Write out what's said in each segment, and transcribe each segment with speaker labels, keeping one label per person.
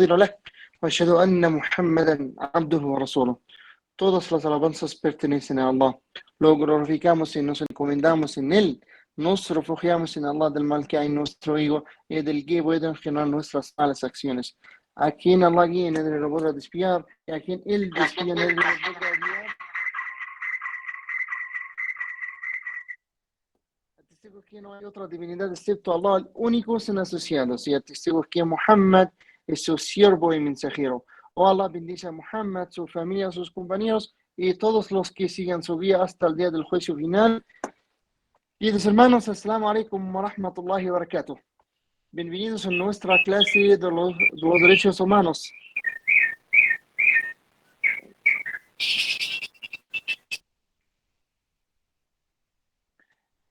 Speaker 1: له وأشهد أن محمدا عبده ورسوله. Todas las alabanzas pertenecen a Allah. Lo glorificamos y nos encomendamos en Él. Nos refugiamos en Allah del mal que hay en nuestro ego y del que pueden generar nuestras malas acciones. A quien Allah guíe nadie lo podrá desviar, y a quien Él desvía nadie lo podrá guiar. Atestigo que no hay otra divinidad excepto Allah, el único sin asociados, y atestigo que Muhammad es su siervo y mensajero. Oh Allah, bendice a Muhammad, su familia, sus compañeros y todos los que sigan su vía hasta el día del juicio final. Queridos hermanos, assalamu alaikum wa rahmatullahi wa barakatuh. Bienvenidos a nuestra clase de los derechos humanos.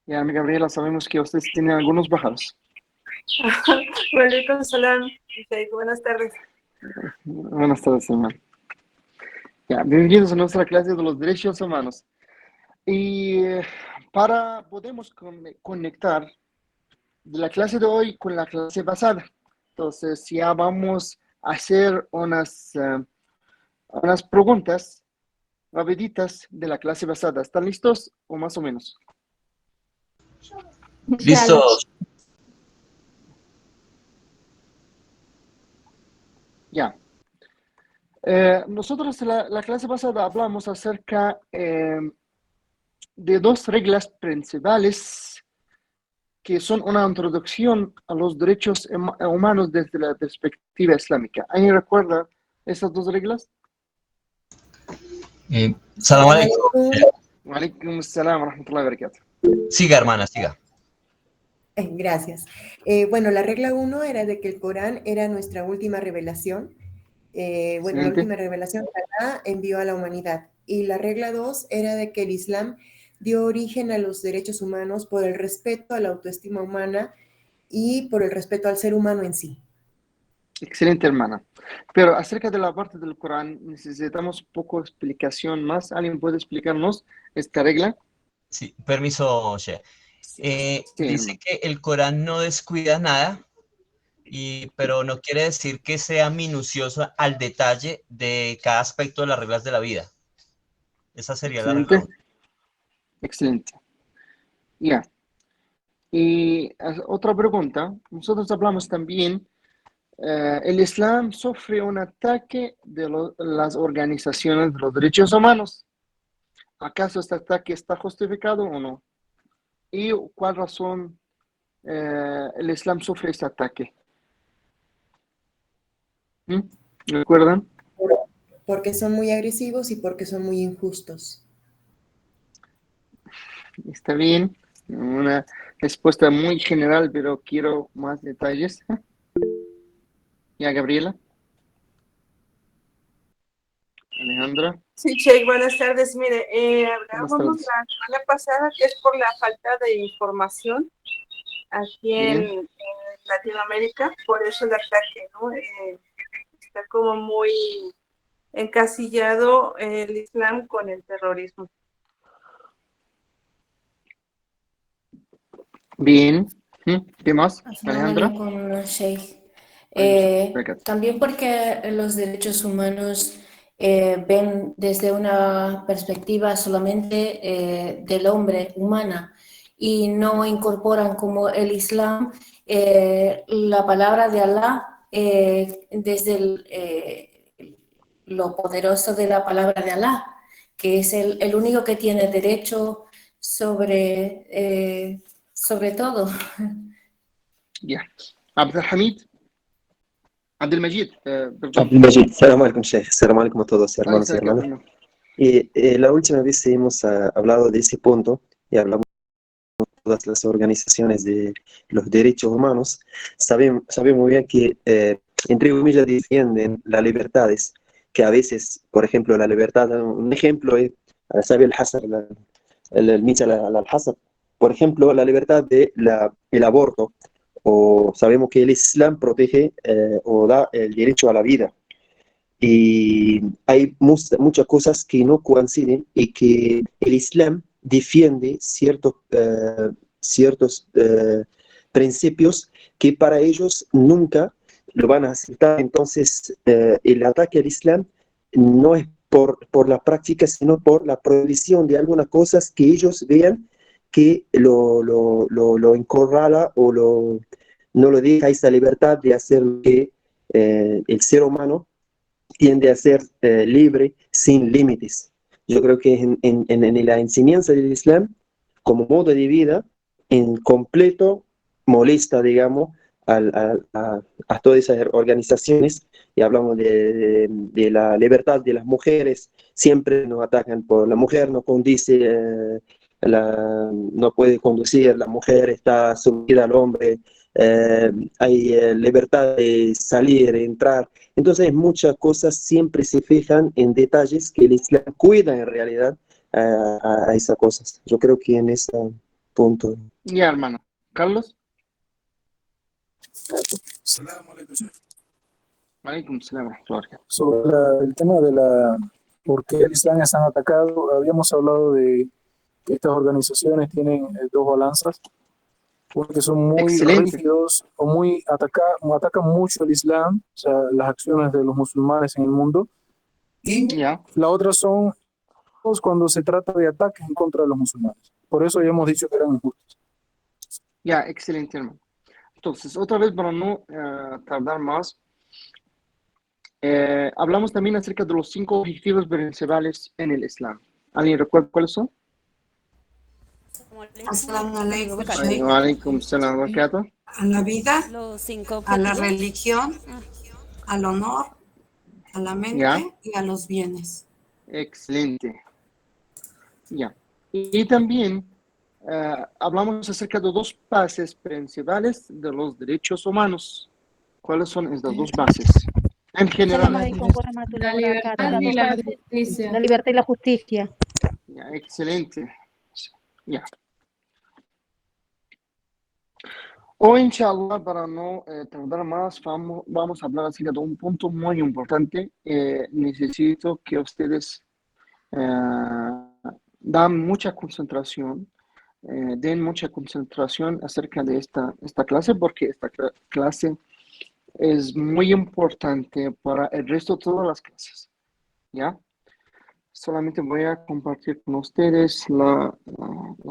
Speaker 1: Ya, Gabriela, sabemos que ustedes tienen algunos bajados.
Speaker 2: Walaikum salam. Buenas tardes.
Speaker 1: Buenas tardes, hermano. Ya, bienvenidos a nuestra clase de los derechos humanos. Y podemos conectar la clase de hoy con la clase pasada. Entonces ya vamos a hacer unas preguntas rapiditas de la clase pasada. ¿Están listos o más o menos?
Speaker 3: Listos.
Speaker 1: Ya. Nosotros la clase pasada hablamos acerca de dos reglas principales que son una introducción a los derechos humanos desde la perspectiva islámica. ¿Alguien recuerda esas dos reglas?
Speaker 3: Salam alaikum.
Speaker 1: Wa alaikum assalam wa rahmatullahi wa barakatuh.
Speaker 3: Siga, hermana, siga.
Speaker 2: Gracias. Bueno, la regla 1 era de que el Corán era nuestra última revelación. La última revelación que Allah envió a la humanidad. Y la regla 2 era de que el Islam dio origen a los derechos humanos por el respeto a la autoestima humana y por el respeto al ser humano en sí.
Speaker 1: Excelente, hermana. Pero acerca de la parte del Corán, necesitamos poco explicación más. ¿Alguien puede explicarnos esta regla?
Speaker 3: Sí, permiso, Sheikh. Dice que el Corán no descuida nada, pero no quiere decir que sea minucioso al detalle de cada aspecto de las reglas de la vida. Esa sería la regla.
Speaker 1: Excelente. Ya. Y otra pregunta. Nosotros hablamos también, el Islam sufre un ataque de las organizaciones de los derechos humanos. ¿Acaso este ataque está justificado o no? ¿Y cuál razón el Islam sufre este ataque? ¿Recuerdan?
Speaker 2: Porque son muy agresivos y porque son muy injustos.
Speaker 1: Está bien. Una respuesta muy general, pero quiero más detalles. Ya, Gabriela. Alejandra.
Speaker 4: Sí, Sheikh, buenas tardes. Mire, hablábamos la semana pasada que es por la falta de información aquí en Latinoamérica, por eso el ataque, ¿no? Está como muy encasillado el Islam con el terrorismo.
Speaker 1: Bien. ¿Qué más, Alejandra?
Speaker 5: También porque los derechos humanos ven desde una perspectiva solamente del hombre, humana, y no incorporan como el Islam la palabra de Allah desde lo poderoso de la palabra de Allah, que es el único que tiene derecho sobre todo.
Speaker 1: Ya. Abdelhamid. Abdelmajid.
Speaker 6: Abdelmajid, salam alaikum, Sheikh. Salam alaikum a todos, hermanos y hermanas. La última vez hemos hablado de ese punto y hablamos de todas las organizaciones de los derechos humanos. Sabemos muy bien que, entre comillas, defienden las libertades, que a veces, por ejemplo, la libertad, un ejemplo es, sabe el Hassan, el Mitchell al-Hassan, por ejemplo, la libertad del aborto. O sabemos que el Islam protege o da el derecho a la vida. Y hay muchas cosas que no coinciden y que el Islam defiende ciertos principios que para ellos nunca lo van a aceptar. Entonces, el ataque al Islam no es por la práctica, sino por la prohibición de algunas cosas que ellos vean que lo encorrala o no lo deja esa libertad de hacer lo que el ser humano tiende a ser libre, sin límites. Yo creo que en la enseñanza del Islam, como modo de vida, en completo molesta, digamos, a todas esas organizaciones, y hablamos de la libertad de las mujeres. Siempre nos atacan por la mujer, no condice, no puede conducir, la mujer está sometida al hombre, hay libertad de salir, entrar. Entonces muchas cosas siempre se fijan en detalles que el Islam cuida en realidad a esas cosas. Yo creo que en ese punto.
Speaker 1: Ya, hermano. Carlos. Alaikum salam.
Speaker 7: Sobre el tema de por qué el Islam es tan atacado, habíamos hablado de que estas organizaciones tienen dos balanzas, porque son muy rígidos o atacan mucho el Islam, o sea, las acciones de los musulmanes en el mundo, y la otra son cuando se trata de ataques en contra de los musulmanes. Por eso ya hemos dicho que eran injustos.
Speaker 1: Ya, excelente, hermano. Entonces, otra vez, para no tardar más, hablamos también acerca de los 5 objetivos principales en el Islam. ¿Alguien recuerda cuáles son? Alaikum salam wa barakatuh.
Speaker 8: A la vida, a la religión, al honor, a la mente y a los bienes.
Speaker 1: Excelente. Ya. Y también hablamos acerca de 2 bases principales de los derechos humanos. ¿Cuáles son estas 2 bases? En general.
Speaker 9: La libertad y la justicia.
Speaker 1: Ya, excelente. Ya. Hoy, inshallah, para no tardar más, vamos a hablar acerca de un punto muy importante. Necesito que ustedes den mucha concentración acerca de esta clase, porque esta clase es muy importante para el resto de todas las clases. ¿Ya? Solamente voy a compartir con ustedes la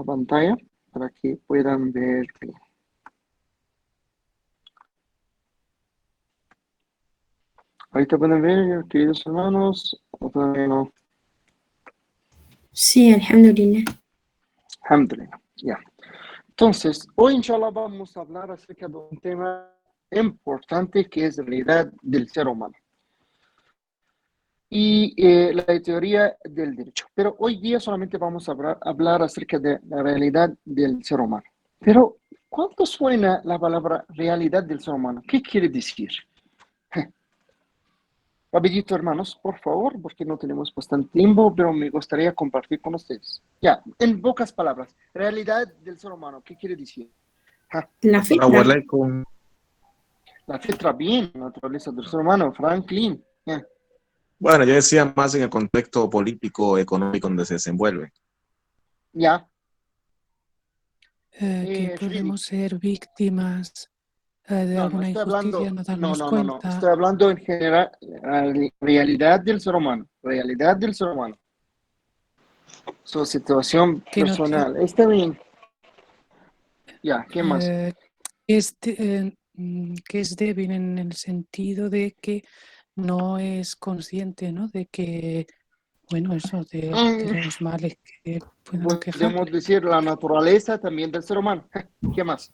Speaker 1: pantalla para que puedan ver bien. Ahorita pueden ver, queridos hermanos, o todavía no.
Speaker 9: Sí, alhamdulillah.
Speaker 1: Alhamdulillah, ya. Entonces, hoy inshallah vamos a hablar acerca de un tema importante que es la realidad del ser humano y la teoría del derecho. Pero hoy día solamente vamos a hablar acerca de la realidad del ser humano. Pero, ¿cuánto suena la palabra realidad del ser humano? ¿Qué quiere decir? Rapidito, hermanos, por favor, porque no tenemos bastante tiempo, pero me gustaría compartir con ustedes. Ya, en pocas palabras, realidad del ser humano, ¿qué quiere decir?
Speaker 9: La fitra.
Speaker 1: La fitra, bien, la naturaleza del ser humano, Franklin.
Speaker 10: Bueno, yo decía más en el contexto político, económico donde se desenvuelve.
Speaker 1: Ya.
Speaker 11: Que podemos ser víctimas de alguna injusticia, no darnos cuenta.
Speaker 1: No, estoy hablando en general, realidad del ser humano, su situación personal, está bien. Ya, ¿qué más?
Speaker 11: Que es débil en el sentido de que no es consciente, ¿no? De que, bueno, eso de los males que pueden quejar.
Speaker 1: Podemos decir la naturaleza también del ser humano. ¿Qué más?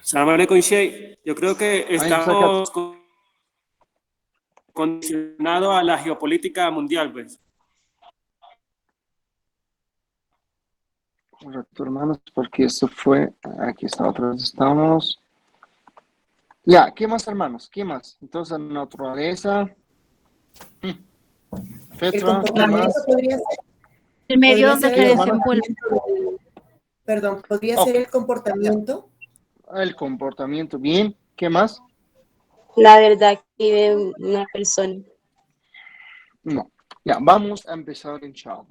Speaker 12: Salam alaikum, Sheikh. Yo creo que estamos condicionados a la geopolítica mundial, pues.
Speaker 1: Correcto, hermanos, porque eso fue, aquí está, otra vez estamos. Ya, ¿qué más, hermanos? ¿Qué más? Entonces, naturaleza.
Speaker 2: Fetra, ¿qué más? Podría ser,
Speaker 9: el medio donde se desenvuelve.
Speaker 2: Perdón, ¿podría ser el comportamiento?
Speaker 1: El comportamiento, bien. ¿Qué más?
Speaker 13: La verdad que vive una persona.
Speaker 1: No. Ya, vamos a empezar, inshallah.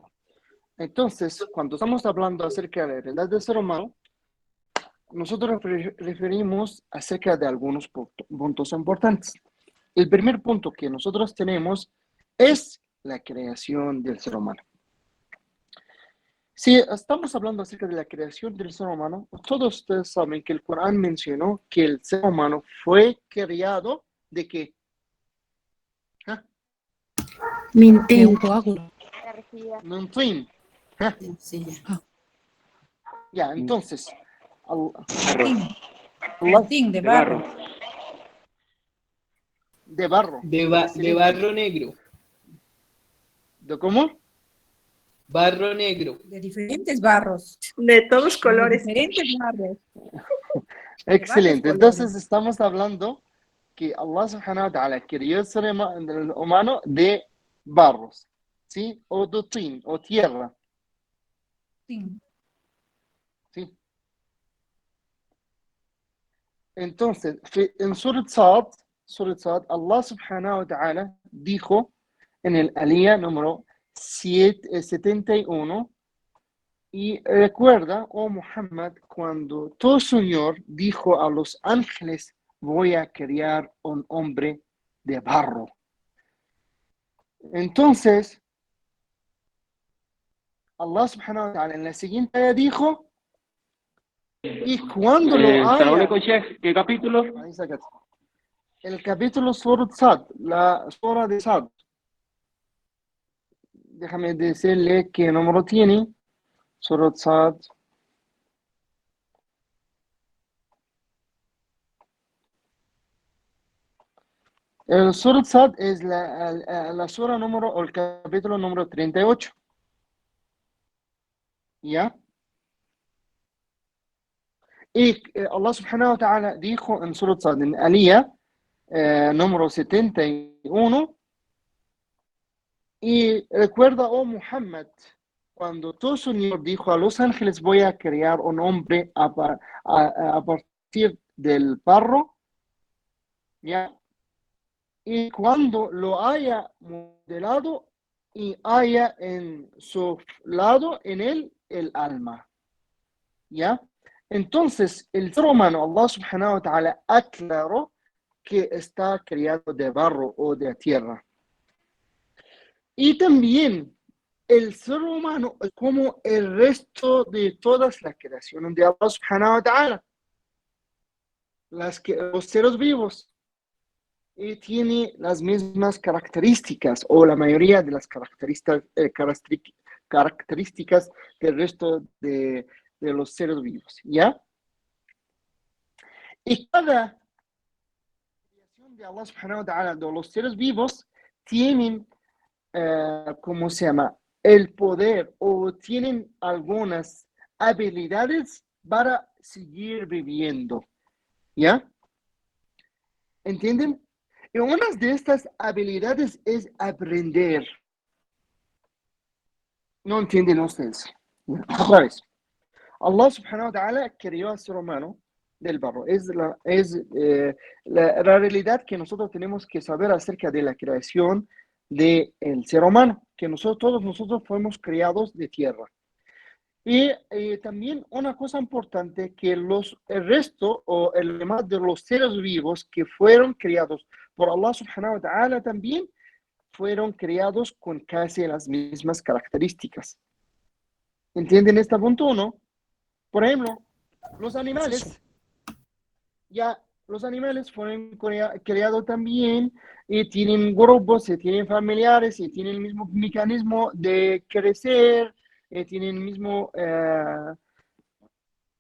Speaker 1: Entonces, cuando estamos hablando acerca de la realidad del ser humano, nosotros referimos acerca de algunos puntos importantes. El primer punto que nosotros tenemos es la creación del ser humano. Si estamos hablando acerca de la creación del ser humano, todos ustedes saben que el Corán mencionó que el ser humano fue creado ¿de qué?
Speaker 9: Min tin.
Speaker 1: Min tin. Ya, entonces.
Speaker 14: De barro.
Speaker 1: De barro.
Speaker 14: De barro negro.
Speaker 1: ¿De cómo?
Speaker 14: Barro negro.
Speaker 8: De diferentes barros.
Speaker 4: De todos colores.
Speaker 8: De diferentes barros.
Speaker 1: Excelente. Entonces estamos hablando que Allah subhanahu wa ta'ala creó el ser humano de barros, ¿sí? O de tin, o tierra.
Speaker 8: Sí.
Speaker 1: ¿Sí? Entonces, en Surat Sad, Allah subhanahu wa ta'ala dijo en el aliyah número 71, y recuerda, oh Muhammad, cuando tu Señor dijo a los ángeles, voy a crear un hombre de barro. Entonces, Allah subhanahu wa ta'ala en la siguiente ayah dijo, y cuando lo haya...
Speaker 12: ¿Qué capítulo?
Speaker 1: El capítulo Surat Sad, la sura de Sad. Déjame decirle qué número tiene. Surat Sad. El Surat Sad es la sura número, o el capítulo número 38. ¿Ya? Y Allah subhanahu wa ta'ala dijo en Surat Sad, en aliyah número 71, y recuerda, oh Muhammad, cuando tu Señor dijo a los ángeles, voy a crear un hombre a partir del barro, ¿ya? Y cuando lo haya modelado y haya en su lado en él el alma, ¿ya? Entonces, el ser humano, Allah subhanahu wa ta'ala aclaró que está creado de barro o de tierra. Y también el ser humano, como el resto de todas las creaciones de Allah subhanahu wa ta'ala, los seres vivos, y tiene las mismas características, o la mayoría de las características del resto de los seres vivos, ¿ya? Y cada creación de Allah subhanahu wa ta'ala, de los seres vivos, tienen, ¿cómo se llama?, el poder, o tienen algunas habilidades para seguir viviendo, ¿ya? ¿Entienden? Y una de estas habilidades es aprender. ¿No entienden ustedes? Otra vez. Allah subhanahu wa ta'ala creó al ser humano del barro. Es la realidad que nosotros tenemos que saber acerca de la creación del ser humano, que todos nosotros fuimos creados de tierra. Y también una cosa importante, que el resto o el demás de los seres vivos que fueron creados por Allah subhanahu wa ta'ala también fueron creados con casi las mismas características. ¿Entienden este punto o no? Por ejemplo, los animales, ya los animales fueron creados también y tienen grupos, y tienen familiares, y tienen el mismo mecanismo de crecer, tienen el mismo...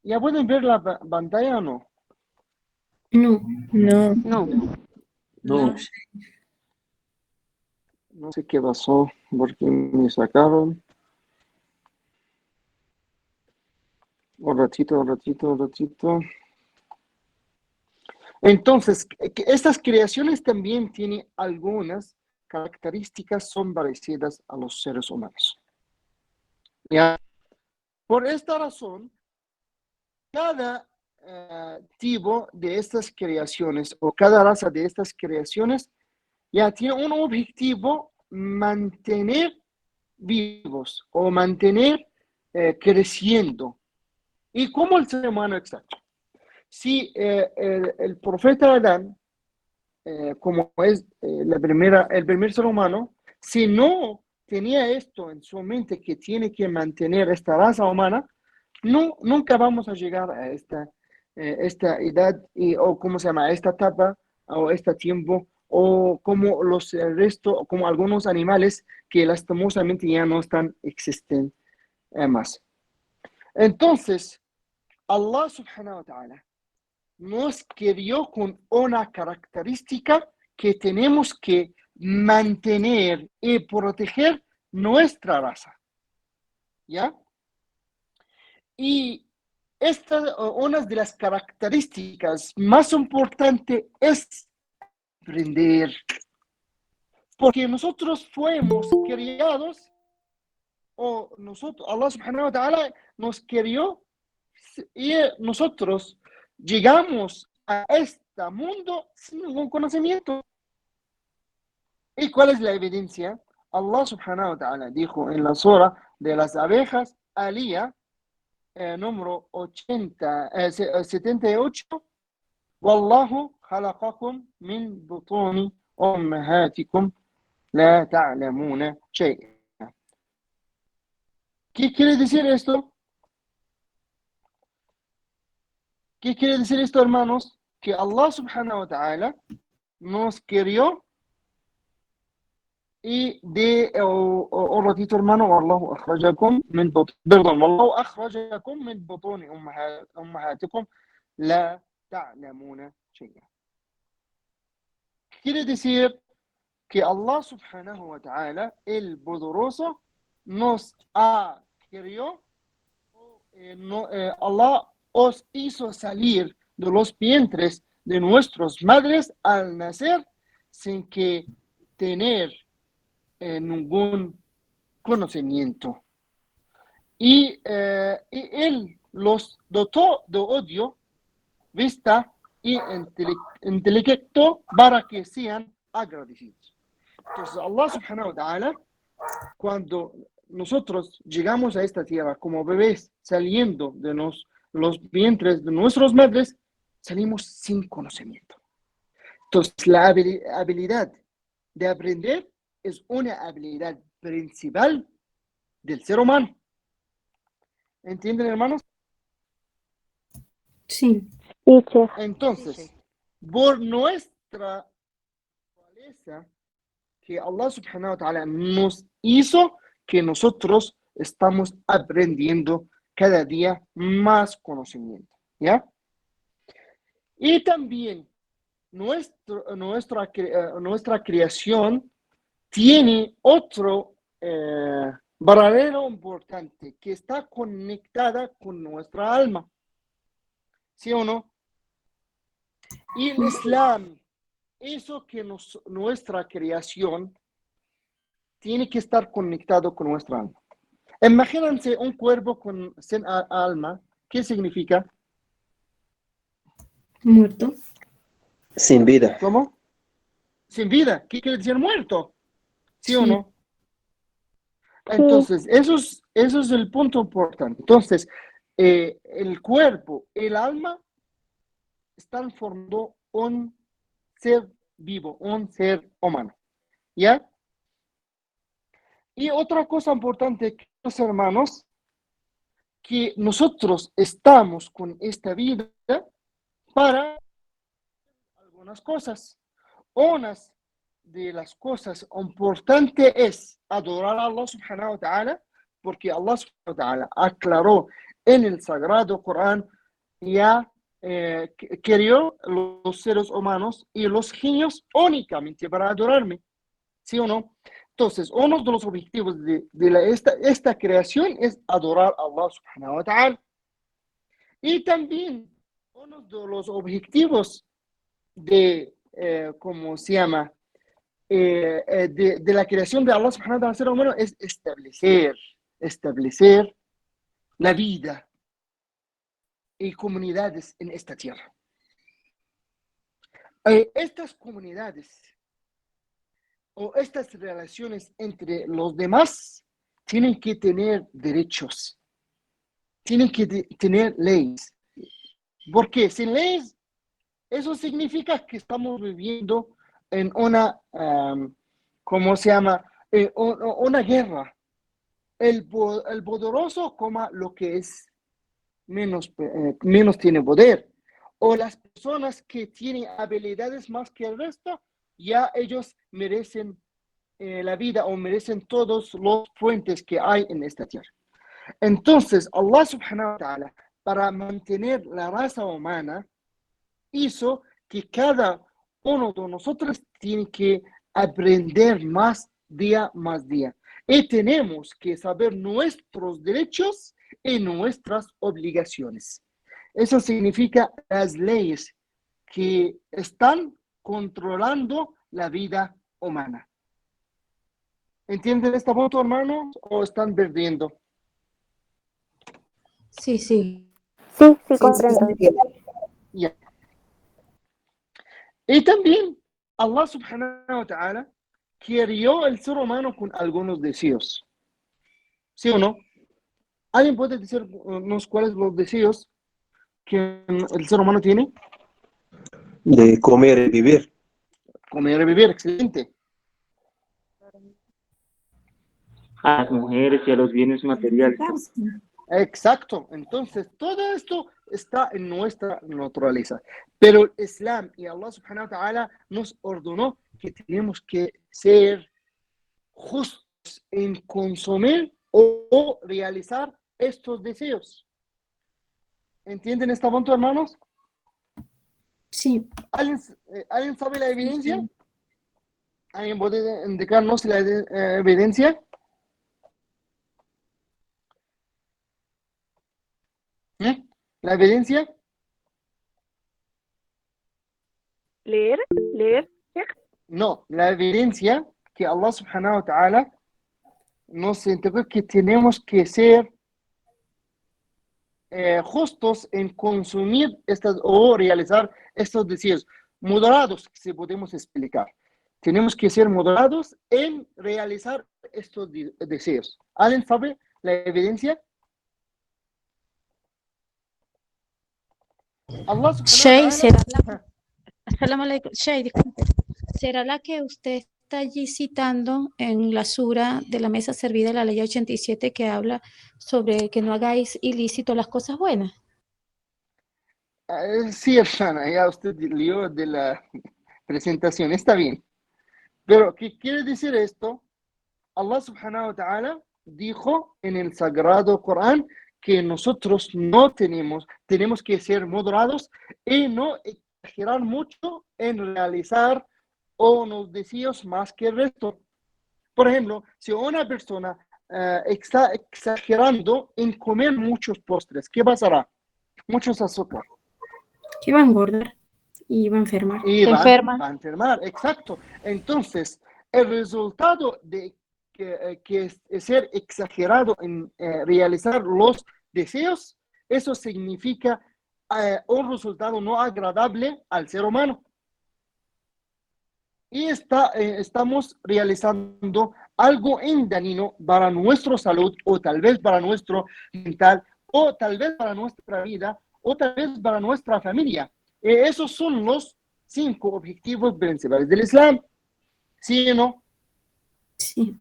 Speaker 1: ¿Ya pueden ver la pantalla o no?
Speaker 9: No.
Speaker 1: No sé qué pasó, porque me sacaron. Un ratito. Entonces, estas creaciones también tienen algunas características, son parecidas a los seres humanos. ¿Ya? Por esta razón, cada tipo de estas creaciones, o cada raza de estas creaciones, ya tiene un objetivo: mantener vivos o mantener creciendo. ¿Y cómo el ser humano exacto? si el profeta Adán, como es el primer ser humano, si no tenía esto en su mente que tiene que mantener esta raza humana, nunca vamos a llegar a esta edad, o cómo se llama, esta etapa, o este tiempo, o como el resto, como algunos animales que lastimosamente ya no existen más. Entonces, Allah subhanahu wa ta'ala nos crió con una característica que tenemos que mantener y proteger nuestra raza. ¿Ya? Y una de las características más importantes es aprender. Porque nosotros fuimos criados, Allah subhanahu wa ta'ala nos crió, y nosotros llegamos a este mundo sin ningún conocimiento. ¿Y cuál es la evidencia? Allah subhanahu wa ta'ala dijo en la sura de las abejas, Aliyah, número 78, Wallahu khalaqakum min butuni ummahatikum la ta'lamuna shay'an. ¿Qué quiere decir esto? ¿Qué quiere decir esto, hermanos? Que Allah subhanahu wa ta'ala nos crió y un ratito, hermano, Wallahu akhrajakum min butuni ummahatikum la ta'lamuna shay'an. Quiere decir que Allah subhanahu wa ta'ala, el poderoso, nos ha criado, Allah os hizo salir de los vientres de nuestras madres al nacer sin que tener ningún conocimiento. Y Él los dotó de odio, vista y intelecto para que sean agradecidos. Entonces Allah subhanahu wa ta'ala, cuando nosotros llegamos a esta tierra como bebés saliendo de los vientres de nuestras madres, salimos sin conocimiento. Entonces, la habilidad de aprender es una habilidad principal del ser humano. ¿Entienden, hermanos?
Speaker 9: Sí.
Speaker 1: Entonces, por nuestra naturaleza, que Allah subhanahu wa ta'ala nos hizo, que nosotros estamos aprendiendo cada día más conocimiento, ¿ya? Y también nuestra creación tiene otro verdadero importante, que está conectada con nuestra alma, ¿sí o no? Y el Islam, eso que nuestra creación tiene que estar conectado con nuestra alma. Imagínense un cuerpo sin alma. ¿Qué significa?
Speaker 9: Muerto.
Speaker 6: Sin vida.
Speaker 1: ¿Cómo? Sin vida. ¿Qué quiere decir muerto? ¿Sí o no? Entonces, eso es el punto importante. Entonces, el cuerpo, el alma, están formando un ser vivo, un ser humano. ¿Ya? Y otra cosa importante, hermanos, que nosotros estamos con esta vida para algunas cosas. Una de las cosas importantes es adorar a Allah subhanahu wa ta'ala, porque Allah subhanahu wa ta'ala aclaró en el Sagrado Corán, ya creó los seres humanos y los genios únicamente para adorarme. ¿Sí o no? Entonces, uno de los objetivos de esta creación es adorar a Allah subhanahu wa ta'ala. Y también uno de los objetivos de, ¿cómo se llama? De la creación de Allah subhanahu wa ta'ala, ser humano, es establecer la vida y comunidades en esta tierra. Estas comunidades o estas relaciones entre los demás tienen que tener derechos, tienen que tener leyes, Porque sin leyes, eso significa que estamos viviendo en una, ¿cómo se llama? Una guerra. El poderoso coma lo que es menos tiene poder. O las personas que tienen habilidades más que el resto, ya ellos merecen la vida o merecen todos los fuentes que hay en esta tierra. Entonces, Allah subhanahu wa ta'ala, para mantener la raza humana, hizo que cada uno de nosotros tiene que aprender más día. Y tenemos que saber nuestros derechos y nuestras obligaciones. Eso significa las leyes que están controlando la vida humana. ¿Entienden esta foto, hermanos? ¿O están perdiendo?
Speaker 9: Sí, sí.
Speaker 15: Sí, comprendo.
Speaker 1: Ya. Y también Allah subhanahu wa ta'ala crió el ser humano con algunos deseos. ¿Sí o no? ¿Alguien puede decirnos cuáles son los deseos que el ser humano tiene?
Speaker 6: De comer y vivir.
Speaker 1: Comer y vivir, excelente.
Speaker 16: A las mujeres y a los bienes materiales.
Speaker 1: Exacto. Entonces, todo esto está en nuestra naturaleza. Pero el Islam y Allah subhanahu wa ta'ala nos ordenó que tenemos que ser justos en consumir o realizar estos deseos. ¿Entienden esta punto, hermanos?
Speaker 9: Sí.
Speaker 1: ¿Alguien sabe la evidencia? ¿Alguien puede indicarnos la evidencia? ¿La evidencia?
Speaker 15: ¿Leer?
Speaker 1: No, la evidencia que Allah subhanahu wa ta'ala nos indicó que tenemos que ser justos en consumir o realizar estos deseos. Moderados, si podemos explicar. Tenemos que ser moderados en realizar estos deseos. ¿Alguien sabe la evidencia? Allah
Speaker 17: Shay,
Speaker 1: subhanahu
Speaker 17: ¿será la que usted está allí citando en la sura de la mesa servida de la ley 87 que habla sobre que no hagáis ilícito las cosas buenas?
Speaker 1: Sí, hermana, ya usted lió de la presentación, está bien. Pero, ¿qué quiere decir esto? Allah subhanahu wa ta'ala dijo en el Sagrado Corán que nosotros tenemos que ser moderados y no exagerar mucho en realizar unos deseos más que el resto. Por ejemplo, si una persona está exagerando en comer muchos postres, ¿qué pasará? Muchos azúcar.
Speaker 9: Que va a engordar y va a enfermar.
Speaker 1: Y va a enfermar, exacto. Entonces, el resultado de que es ser exagerado en realizar los deseos, eso significa un resultado no agradable al ser humano. Y estamos realizando algo dañino para nuestra salud, o tal vez para nuestro mental, o tal vez para nuestra vida, o tal vez para nuestra familia. Esos son los 5 objetivos principales del Islam. ¿Sí o no?
Speaker 9: Sí.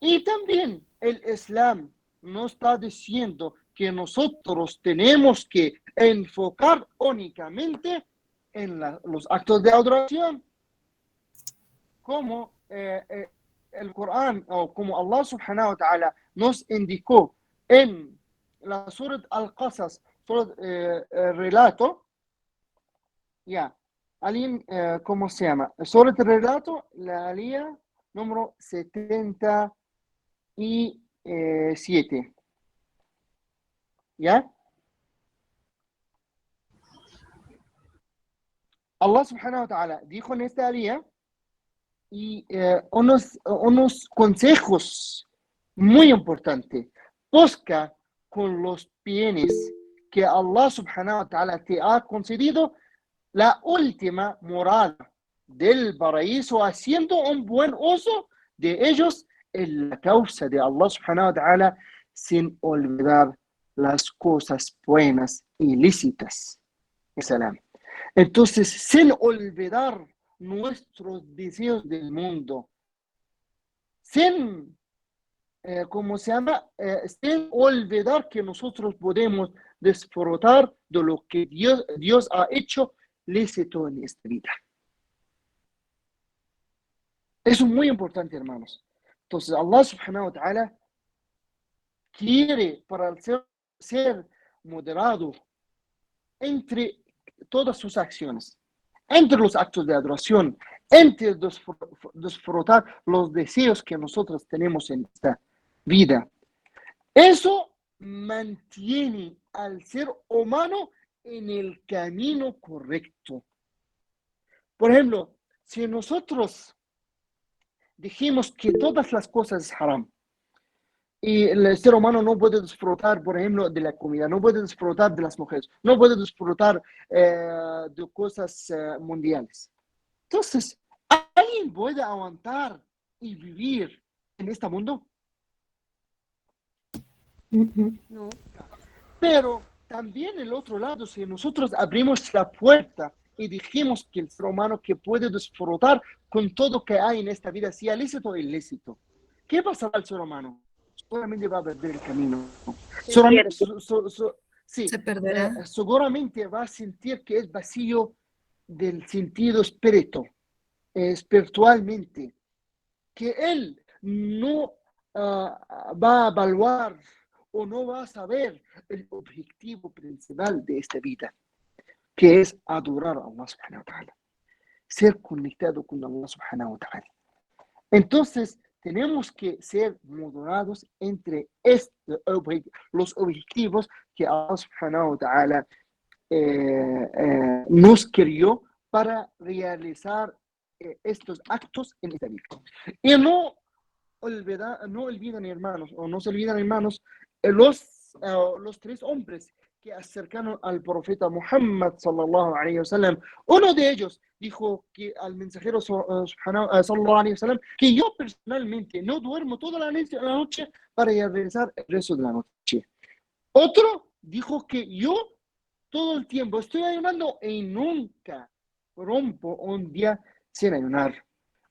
Speaker 1: Y también el Islam nos está diciendo que nosotros tenemos que enfocar únicamente en los actos de adoración. Como el Corán, o como Allah subhanahu wa ta'ala nos indicó en la Surat Al-Qasas, relato, ya, alguien, ¿cómo se llama? Surat el relato, la alía número 77. ¿Ya? Allah subhanahu wa ta'ala dijo en esta alía y unos consejos muy importantes. Busca con los bienes que Allah subhanahu wa ta'ala te ha concedido la última morada del paraíso, haciendo un buen uso de ellos en la causa de Allah subhanahu wa ta'ala, sin olvidar las cosas buenas y lícitas. Entonces, sin olvidar nuestros deseos del mundo, sin sin olvidar que nosotros podemos disfrutar de lo que Dios ha hecho lícito en esta vida. Eso es muy importante, hermanos. Entonces, Allah subhanahu wa ta'ala quiere para el ser moderado entre todas sus acciones, entre los actos de adoración, entre disfrutar los deseos que nosotros tenemos en esta vida. Eso mantiene al ser humano en el camino correcto. Por ejemplo, si nosotros dijimos que todas las cosas es haram y el ser humano no puede disfrutar, por ejemplo, de la comida, no puede disfrutar de las mujeres, no puede disfrutar de cosas mundiales. Entonces, ¿alguien puede aguantar y vivir en este mundo?
Speaker 8: No.
Speaker 1: Pero también el otro lado, si nosotros abrimos la puerta y dijimos que el ser humano que puede disfrutar con todo que hay en esta vida, sea lícito o ilícito, ¿qué pasará al ser humano? Seguramente va a perder el camino.
Speaker 8: Se perderá.
Speaker 1: Seguramente va a sentir que es vacío del sentido espiritualmente, que él no va a evaluar o no va a saber el objetivo principal de esta vida, que es adorar a Allah subhanahu wa ta'ala, ser conectado con Allah subhanahu wa ta'ala. Entonces, tenemos que ser moderados entre los objetivos que Allah subhanahu wa ta'ala nos creó para realizar estos actos en esta vida. Y no olviden, hermanos, o no se olviden, hermanos, los tres hombres que acercaron al profeta Muhammad sallallahu alayhi wa sallam. Uno de ellos dijo que al mensajero sallallahu alayhi wa sallam que yo personalmente no duermo toda la noche para realizar el resto de la noche. Otro dijo que yo todo el tiempo estoy ayunando y nunca rompo un día sin ayunar.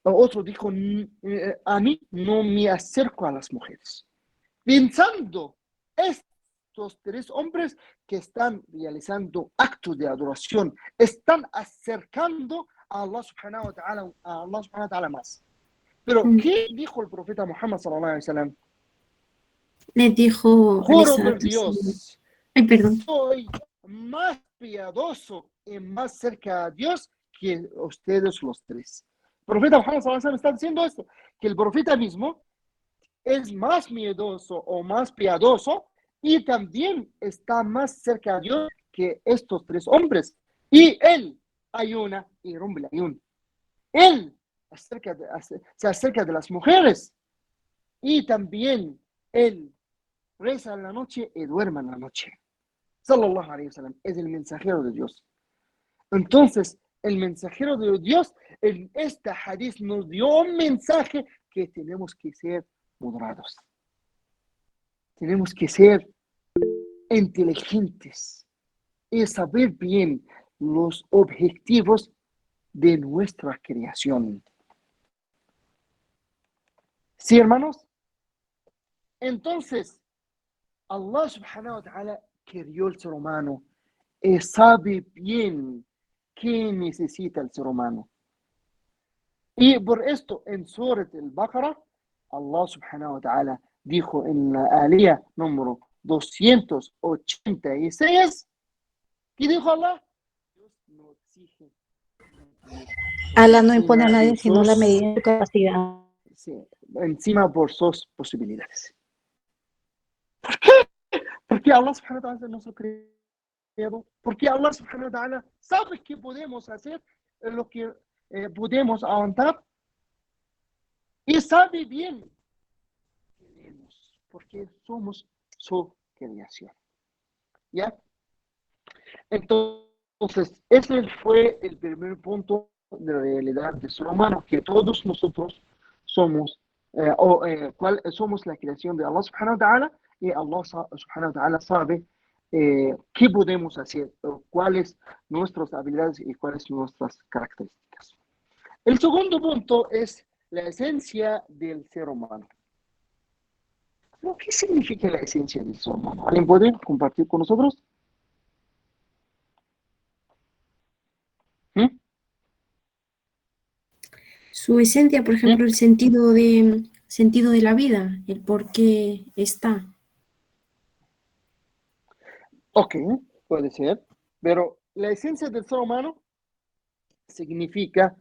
Speaker 1: Otro dijo, a mí no me acerco a las mujeres. Pensando estos tres hombres que están realizando actos de adoración, están acercando a Allah subhanahu wa ta'ala más. Pero, ¿qué dijo el profeta Muhammad sallallahu alaihi wasallam?
Speaker 9: Le dijo,
Speaker 1: juro por Dios,
Speaker 9: ay, perdón,
Speaker 1: soy más piadoso y más cerca a Dios que ustedes los tres. El profeta Muhammad sallallahu alaihi wasallam está diciendo esto, que el profeta mismo es más miedoso o más piadoso y también está más cerca a Dios que estos tres hombres. Y él ayuna y rompe el ayuno. Él se acerca de las mujeres y también él reza en la noche y duerme en la noche. Sallallahu alayhi wa sallam es el mensajero de Dios. Entonces, el mensajero de Dios en este hadith nos dio un mensaje que tenemos que ser moderados. Tenemos que ser inteligentes y saber bien los objetivos de nuestra creación. ¿Sí, hermanos? Entonces, Allah subhanahu wa ta'ala creó el ser humano y sabe bien qué necesita el ser humano. Y por esto, en Surat al-Baqarah, Allah subhanahu wa ta'ala dijo en la alía número 286, ¿qué dijo Allah? Dios no exige.
Speaker 17: Allah no impone a nadie sino la medida de su capacidad.
Speaker 1: Sí, encima por sus posibilidades. ¿Por qué? Porque Allah subhanahu wa ta'ala no se creó. Porque Allah subhanahu wa ta'ala sabe que podemos hacer lo que podemos aguantar y sabe bien que queremos, porque somos su creación. ¿Ya? Entonces, ese fue el primer punto de la realidad del ser humano, que todos nosotros somos somos la creación de Allah subhanahu wa ta'ala y Allah subhanahu wa ta'ala sabe qué podemos hacer, cuáles nuestras habilidades y cuáles nuestras características. El segundo punto es la esencia del ser humano. ¿Qué significa la esencia del ser humano? ¿Alguien puede compartir con nosotros?
Speaker 9: Su esencia, por ejemplo, el sentido de la vida, el por qué está.
Speaker 1: Ok, puede ser, pero la esencia del ser humano significa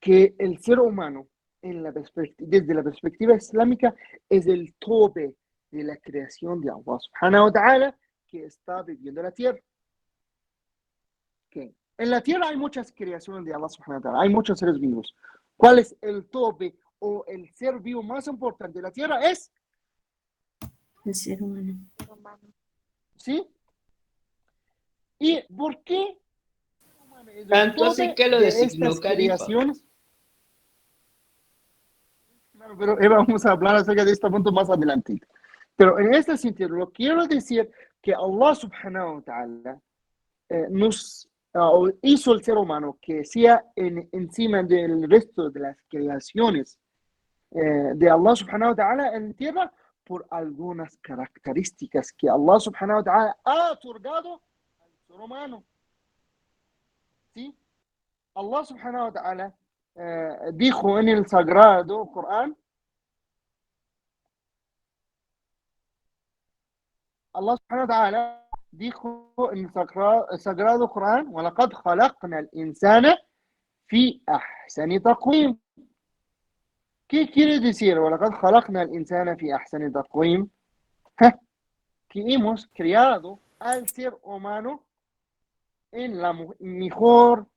Speaker 1: que el ser humano, desde la perspectiva islámica, es el tope de la creación de Allah subhanahu wa ta'ala que está viviendo la tierra. Okay. En la tierra hay muchas creaciones de Allah subhanahu wa ta'ala, hay muchos seres vivos. ¿Cuál es el tope o el ser vivo más importante de la tierra? Es
Speaker 9: el ser humano.
Speaker 1: ¿Sí? ¿Y por qué?
Speaker 14: Tanto así que lo designó califa.
Speaker 1: Pero vamos a hablar acerca de este punto más adelante. Pero en este sentido, lo quiero decir que Allah subhanahu wa ta'ala nos hizo el ser humano que sea encima del resto de las creaciones de Allah subhanahu wa ta'ala en tierra por algunas características que Allah subhanahu wa ta'ala ha otorgado al ser humano. ¿Sí? Allah subhanahu wa ta'ala dijo en el sagrado Corán, Allah subhanahu wa ta'ala dijo en el sagrado Corán, وَلَقَدْ خَلَقْنَا الْإِنسَانَ فِي أَحْسَنِ تَقْوِيمٍ. ¿Qué quiere decir? وَلَقَدْ خَلَقْنَا الْإِنسَانَ فِي أَحْسَنِ تَقْوِيمٍ. Que hemos creado al ser humano en la mejor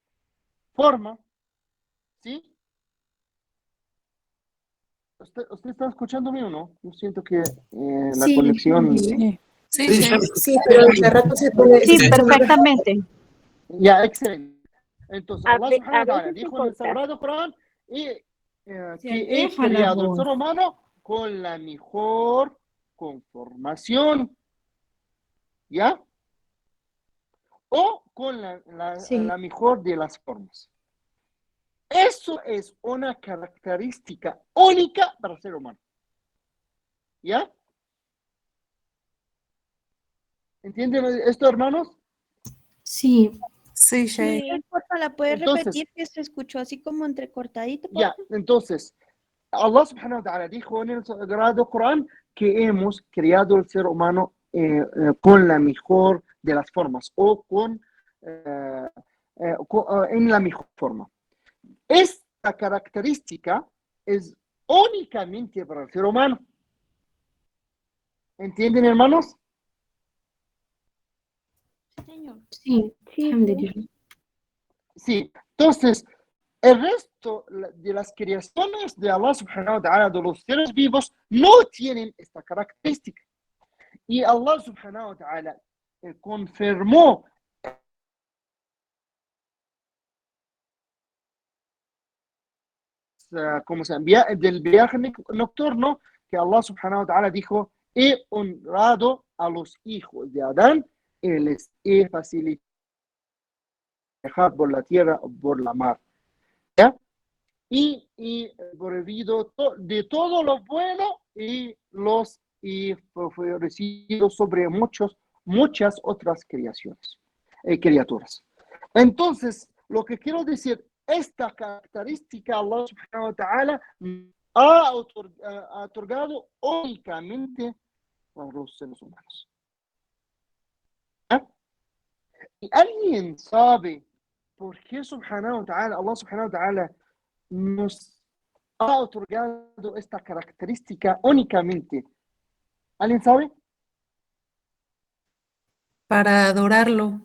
Speaker 1: forma. ¿Sí? ¿Usted está escuchándome o no? Yo siento que la conexión...
Speaker 2: Sí, pero el rato se puede...
Speaker 17: Sí, perfectamente.
Speaker 1: Ya, excelente. Entonces, Allah subhanahu wa ta'ala dijo en el Sagrado Corán que he creado al ser humano con la mejor conformación. ¿Ya? O con la mejor de las formas. Eso es una característica única para el ser humano. ¿Ya? ¿Entienden esto, hermanos?
Speaker 9: Sí.
Speaker 2: Sí,
Speaker 15: Sí, porfa, ¿la puedes
Speaker 1: Entonces,
Speaker 15: repetir? Que se escuchó así como entrecortadito.
Speaker 1: Ya, entonces, Allah subhanahu wa ta'ala dijo en el Sagrado Corán que hemos creado el ser humano con la mejor de las formas o en la mejor forma. Esta característica es únicamente para el ser humano. ¿Entienden, hermanos?
Speaker 9: Sí,
Speaker 1: Sí, entonces, el resto de las creaciones de Allah subhanahu wa ta'ala, de los seres vivos, no tienen esta característica. Y Allah subhanahu wa ta'ala confirmó como se envía del viaje nocturno, que Allah subhanahu wa ta'ala dijo: he honrado a los hijos de Adán y les he facilitado viajar por la tierra o por la mar. ¿Ya? Y prohibido de todo lo bueno y favorecido sobre muchas otras criaturas. Entonces, lo que quiero decir, esta característica Allah subhanahu wa ta'ala ha otorgado únicamente a los seres humanos. ¿Ah? ¿Y alguien sabe por qué subhanahu wa ta'ala, Allah subhanahu wa ta'ala nos ha otorgado esta característica únicamente? ¿Alguien sabe?
Speaker 8: Para adorarlo.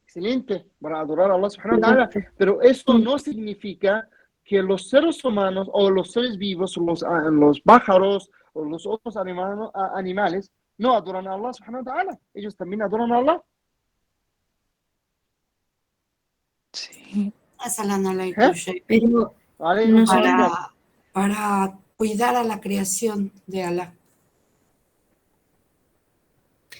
Speaker 1: Excelente, para adorar a Allah subhanahu wa ta'ala. Pero esto no significa que los seres humanos o los seres vivos, los pájaros o los otros animales no adoran a Allah subhanahu wa ta'ala. Ellos también adoran a Allah.
Speaker 8: Sí.
Speaker 2: Pero
Speaker 1: vale,
Speaker 8: para cuidar a la creación de Allah.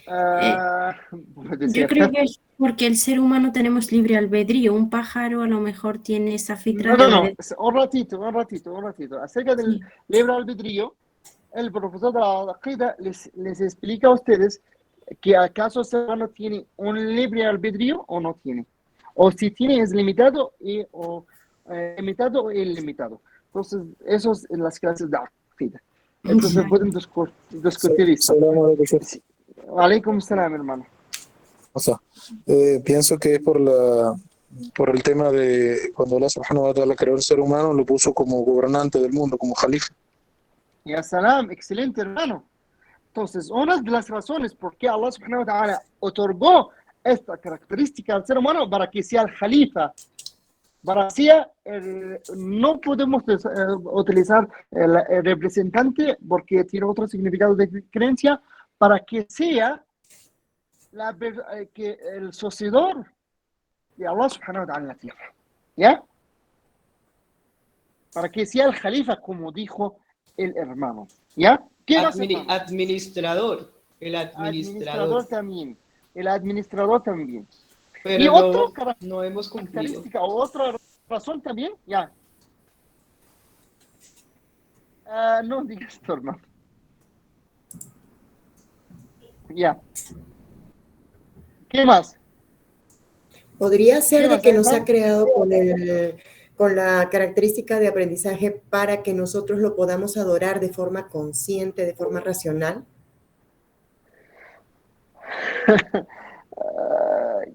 Speaker 9: Yo creo que es porque el ser humano tenemos libre albedrío. Un pájaro a lo mejor tiene esa fitra de
Speaker 1: No,
Speaker 9: albedrío.
Speaker 1: un ratito. Acerca del libre albedrío, el profesor de la Aqida les explica a ustedes que acaso el ser humano tiene un libre albedrío o no tiene. O si tiene es limitado o ilimitado. Entonces, eso es en las clases de Aqida. Entonces pueden discutir esto. Alaikum salam, hermano.
Speaker 7: O sea, pienso que es por el tema de cuando Allah subhanahu wa ta'ala creó el ser humano, lo puso como gobernante del mundo, como jalifa.
Speaker 1: Ya salam, excelente, hermano. Entonces, una de las razones por qué Allah subhanahu wa ta'ala otorgó esta característica al ser humano para que sea el jalifa, para que sea no podemos utilizar el representante porque tiene otro significado de creencia, para que sea que el sucesor de Allah subhanahu wa ta'ala en la tierra. ¿Ya? Para que sea el jalifa, como dijo el hermano. ¿Ya? ¿Qué más, hermano?
Speaker 14: Administrador. El administrador.
Speaker 1: También. El administrador también.
Speaker 14: Pero
Speaker 1: y
Speaker 14: no hemos cumplido.
Speaker 1: Otra razón también, ya. No digas esto, hermano. Ya. ¿Qué más?
Speaker 2: Podría ser de que nos ha creado con la característica de aprendizaje para que nosotros lo podamos adorar de forma consciente, de forma racional.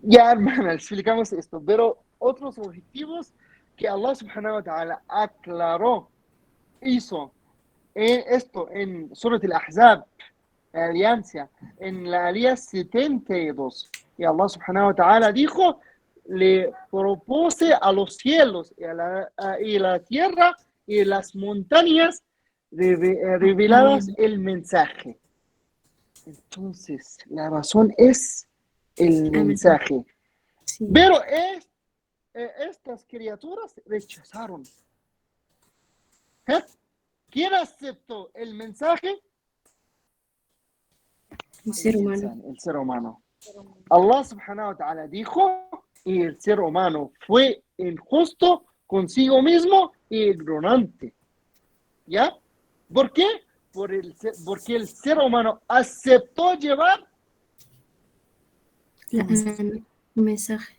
Speaker 1: Ya, hermana, explicamos esto, pero otros objetivos que Allah subhanahu wa ta'ala aclaró, hizo esto en Surat al-Ahzab, alianza, en la alianza 72, y Allah subhanahu wa ta'ala dijo, le propuse a los cielos y la tierra y las montañas reveladas el mensaje. Entonces, la razón es el mensaje.
Speaker 9: Sí.
Speaker 1: Pero estas criaturas rechazaron. ¿Quién aceptó el mensaje?
Speaker 9: El ser humano.
Speaker 1: El ser humano. Allah subhanahu wa ta'ala dijo, y el ser humano fue injusto consigo mismo e ignorante. ¿Ya? ¿Por qué? Porque el ser humano aceptó llevar
Speaker 9: El mensaje.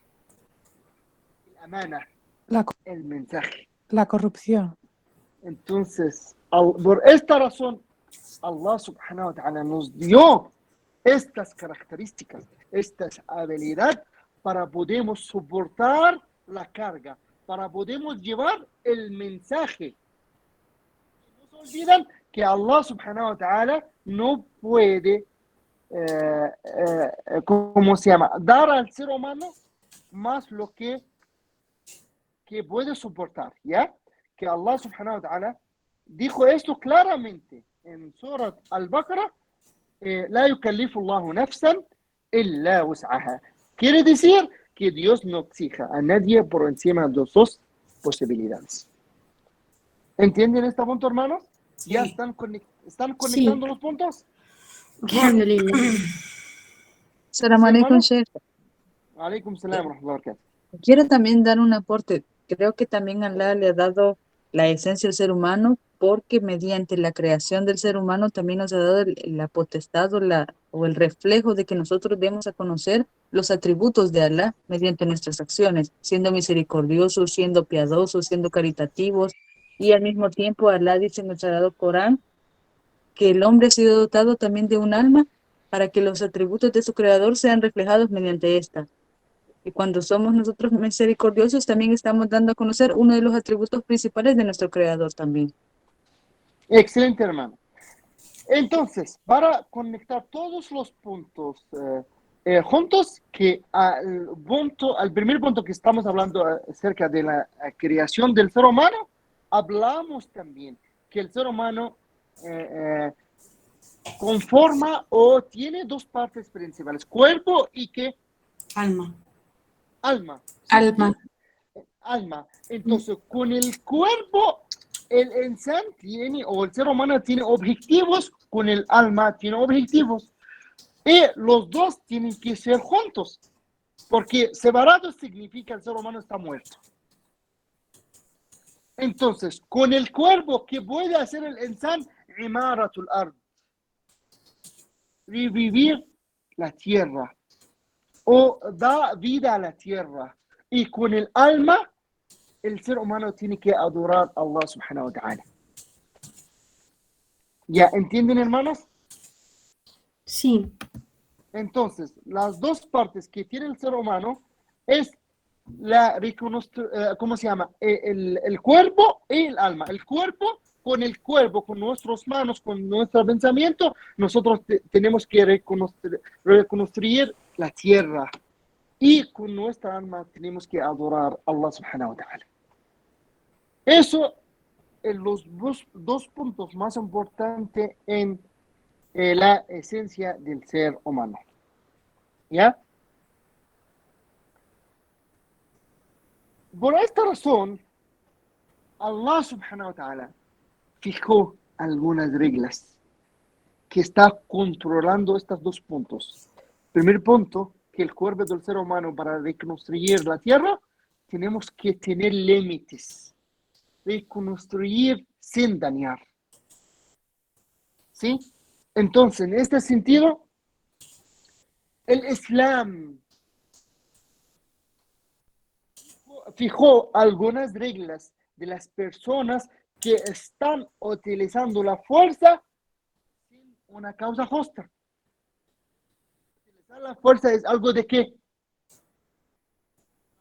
Speaker 1: El mensaje.
Speaker 11: La corrupción.
Speaker 1: Entonces, por esta razón, Allah subhanahu wa ta'ala nos dio estas características, estas habilidades para podemos soportar la carga, para podemos llevar el mensaje. No se olvidan que Allah subhanahu wa ta'ala no puede, ¿cómo se llama? Dar al ser humano más lo que puede soportar, ¿ya? Que Allah subhanahu wa ta'ala dijo esto claramente en Surat Al-Baqarah, la yukallifu Allahu nafsan illa wus'aha. Quiere decir que Dios no exija a nadie por encima de sus posibilidades. ¿Entienden este punto, hermanos?
Speaker 8: Sí.
Speaker 1: ¿Ya están conectando los puntos?
Speaker 18: Salam alaikum, Sheikh.
Speaker 1: Alaikum salam wa rahmatullahi wa barakatuh.
Speaker 18: Quiero también dar un aporte. Creo que también Allah le ha dado la esencia al ser humano porque mediante la creación del ser humano también nos ha dado la potestad o el reflejo de que nosotros demos a conocer los atributos de Allah mediante nuestras acciones, siendo misericordiosos, siendo piadosos, siendo caritativos, y al mismo tiempo Allah dice en el Sagrado Corán que el hombre ha sido dotado también de un alma para que los atributos de su creador sean reflejados mediante esta. Y cuando somos nosotros misericordiosos, también estamos dando a conocer uno de los atributos principales de nuestro creador también.
Speaker 1: Excelente, hermano. Entonces, para conectar todos los puntos juntos, que al primer punto que estamos hablando acerca de la creación del ser humano, hablamos también que el ser humano conforma o tiene dos partes principales, cuerpo y ¿qué?
Speaker 8: Alma.
Speaker 1: Alma.
Speaker 8: Alma.
Speaker 1: Alma. Entonces, con el cuerpo, el insan tiene, o el ser humano tiene objetivos, con el alma tiene objetivos. Y los dos tienen que ser juntos, porque separados significa el ser humano está muerto. Entonces, con el cuerpo, ¿qué puede hacer el insan? Imaratul ard. Revivir la tierra o da vida a la tierra. Y con el alma, el ser humano tiene que adorar a Allah subhanahu wa ta'ala. ¿Ya entienden, hermanos?
Speaker 9: Sí.
Speaker 1: Entonces, las dos partes que tiene el ser humano es la ¿cómo se llama? El cuerpo y el alma. El cuerpo, con nuestras manos, con nuestro pensamiento, nosotros tenemos que reconstruir la tierra. Y con nuestra alma tenemos que adorar a Allah subhanahu wa ta'ala. Eso es los dos puntos más importantes en la esencia del ser humano. ¿Ya? Por esta razón, Allah subhanahu wa ta'ala fijó algunas reglas que está controlando estos dos puntos. Primer punto, que el cuerpo del ser humano para reconstruir la tierra, tenemos que tener límites. Reconstruir sin dañar. ¿Sí? Entonces, en este sentido, el Islam fijó algunas reglas de las personas que están utilizando la fuerza sin una causa justa. Utilizar la fuerza es algo de qué?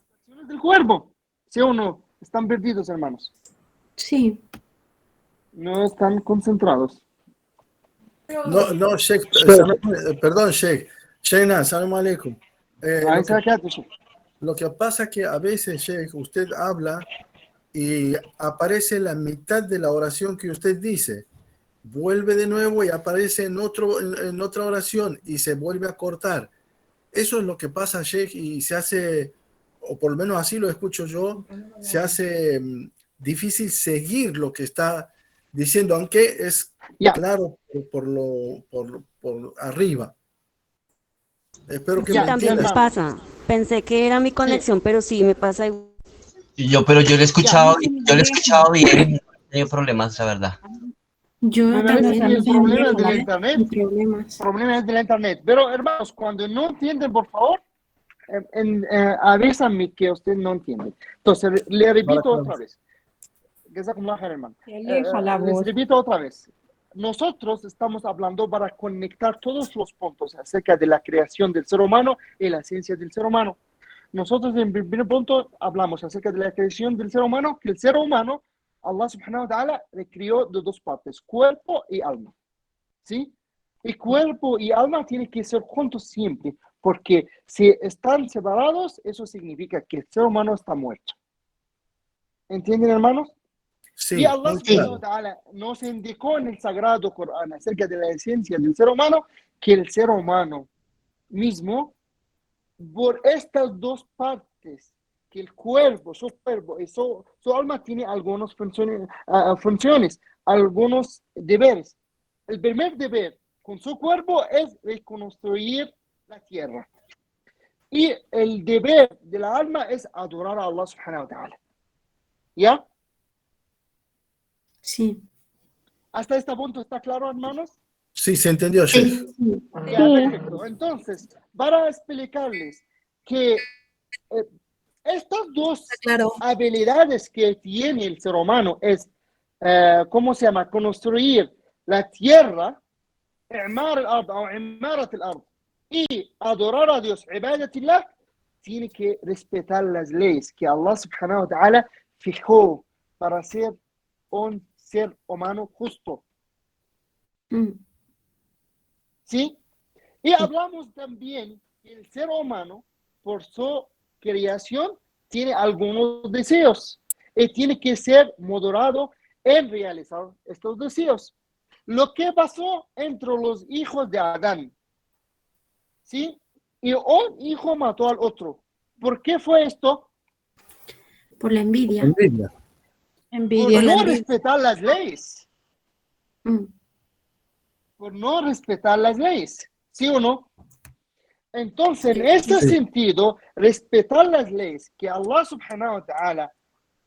Speaker 1: Las acciones del cuerpo. ¿Sí o no? Están perdidos, hermanos.
Speaker 9: Sí.
Speaker 1: No están concentrados.
Speaker 19: No, Sheikh, perdón, Sheikh. Sheikh, salam alaikum. Lo que pasa es que a veces, Sheikh, usted habla y aparece la mitad de la oración que usted dice. Vuelve de nuevo y aparece en otra oración y se vuelve a cortar. Eso es lo que pasa, Sheikh, y se hace, o por lo menos así lo escucho yo, se hace difícil seguir lo que está diciendo, aunque es claro por arriba. Espero que me
Speaker 20: también me pasa. Pensé que era mi conexión, pero sí me pasa igual.
Speaker 3: Pero yo lo he escuchado bien, no he tenido problemas, la verdad.
Speaker 9: Yo también.
Speaker 1: El problema es de la internet. El problema es de la internet. Pero, hermanos, cuando no entienden, por favor, avísame que usted no entiende. Entonces, le repito otra vez. Les repito otra vez. Nosotros estamos hablando para conectar todos los puntos acerca de la creación del ser humano y la ciencia del ser humano. Nosotros en el primer punto hablamos acerca de la creación del ser humano, que el ser humano, Allah subhanahu wa ta'ala, le creó de dos partes, cuerpo y alma. ¿Sí? Y cuerpo y alma tienen que ser juntos siempre, porque si están separados, eso significa que el ser humano está muerto. ¿Entienden, hermanos?
Speaker 19: Sí,
Speaker 1: y Allah subhanahu wa ta'ala nos indicó en el Sagrado Corán acerca de la esencia del ser humano, que el ser humano mismo, por estas dos partes, que el cuerpo, su cuerpo y su alma tiene algunas funciones, algunos deberes. El primer deber con su cuerpo es reconstruir la tierra. Y el deber de la alma es adorar a Allah subhanahu wa ta'ala. ¿Ya?
Speaker 9: Sí.
Speaker 1: ¿Hasta este punto está claro, hermanos?
Speaker 19: Sí, se entendió, Sheikh.
Speaker 1: Ya, perfecto. Entonces, para explicarles que estas dos habilidades que tiene el ser humano es, ¿cómo se llama? Construir la tierra, y adorar a Dios, ibadatillah, tiene que respetar las leyes que Allah subhanahu wa ta'ala fijó para ser un ser humano justo. ¿Sí? Y hablamos también que el ser humano, por su creación, tiene algunos deseos y tiene que ser moderado en realizar estos deseos. Lo que pasó entre los hijos de Adán, ¿sí? Y un hijo mató al otro. ¿Por qué fue esto?
Speaker 9: Por la envidia.
Speaker 1: Por no respetar las leyes. Por no respetar las leyes. ¿Sí o no? Entonces, en este sentido, respetar las leyes que Allah subhanahu wa ta'ala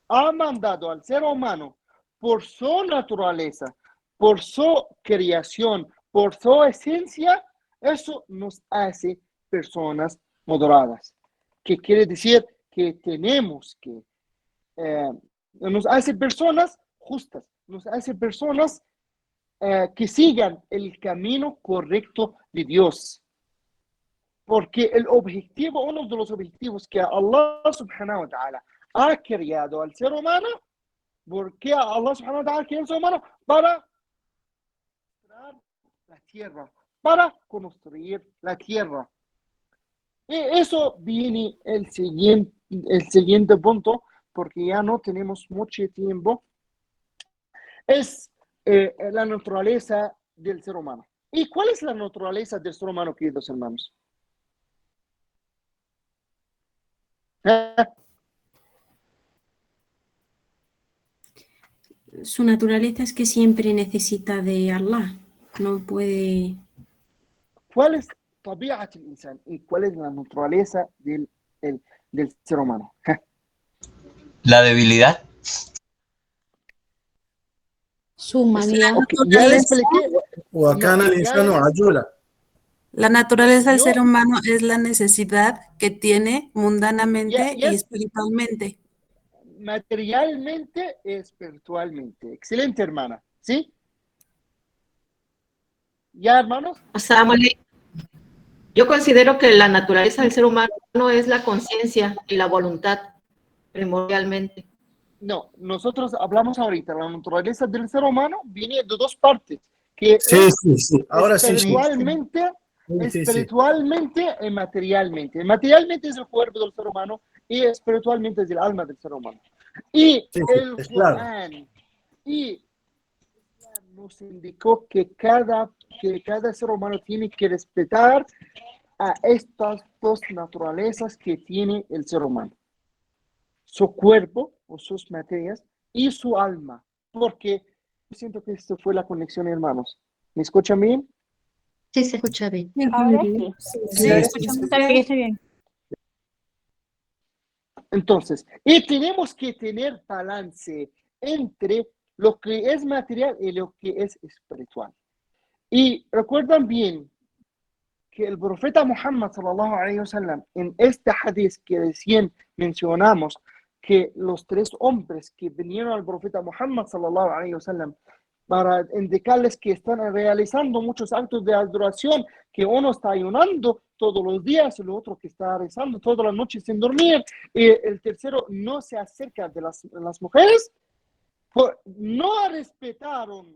Speaker 1: ha mandado al ser humano por su naturaleza, por su creación, por su esencia, eso nos hace personas moderadas. Que quiere decir que tenemos que, nos hace personas justas, nos hace personas que sigan el camino correcto de Dios. Porque el objetivo, uno de los objetivos que Allah subhanahu wa ta'ala ha creado al ser humano, porque Allah subhanahu wa ta'ala creó al ser humano para la tierra, para construir la tierra. Y eso viene el siguiente punto, porque ya no tenemos mucho tiempo, es la naturaleza del ser humano. ¿Y cuál es la naturaleza del ser humano, queridos hermanos?
Speaker 9: Su naturaleza es que siempre necesita de Allah, no puede...
Speaker 1: ¿Cuál es طبيعة الإنسان? ¿Y cuál es la naturaleza del ser humano?
Speaker 3: La debilidad.
Speaker 17: Su humanidad.
Speaker 1: Okay, ya le expliqué.
Speaker 18: La naturaleza del ser humano es la necesidad que tiene mundanamente y espiritualmente.
Speaker 1: Materialmente y espiritualmente. Excelente, hermana. ¿Sí? ¿Ya, hermanos?
Speaker 21: Yo considero que la naturaleza del ser humano es la conciencia y la voluntad, primordialmente.
Speaker 1: No, nosotros hablamos ahorita, la naturaleza del ser humano viene de dos partes. Que
Speaker 19: sí. Ahora
Speaker 1: espiritualmente, espiritualmente y materialmente. Materialmente es el cuerpo del ser humano y espiritualmente es el alma del ser humano. Y el Corán nos indicó que cada ser humano tiene que respetar a estas dos naturalezas que tiene el ser humano. Su cuerpo o sus materias y su alma. Porque yo siento que esto fue la conexión, hermanos. ¿Me escuchan bien?
Speaker 21: Sí, se escucha bien.
Speaker 17: Ahora sí. Está bien.
Speaker 1: Entonces, y tenemos que tener balance entre lo que es material y lo que es espiritual. Y recuerdan bien que el profeta Muhammad sallallahu alaihi wasallam, en este hadith que recién mencionamos, que los tres hombres que vinieron al profeta Muhammad sallallahu alaihi wasallam para indicarles que están realizando muchos actos de adoración, que uno está ayunando todos los días, el otro que está rezando toda la noche sin dormir, y el tercero no se acerca de las mujeres, no respetaron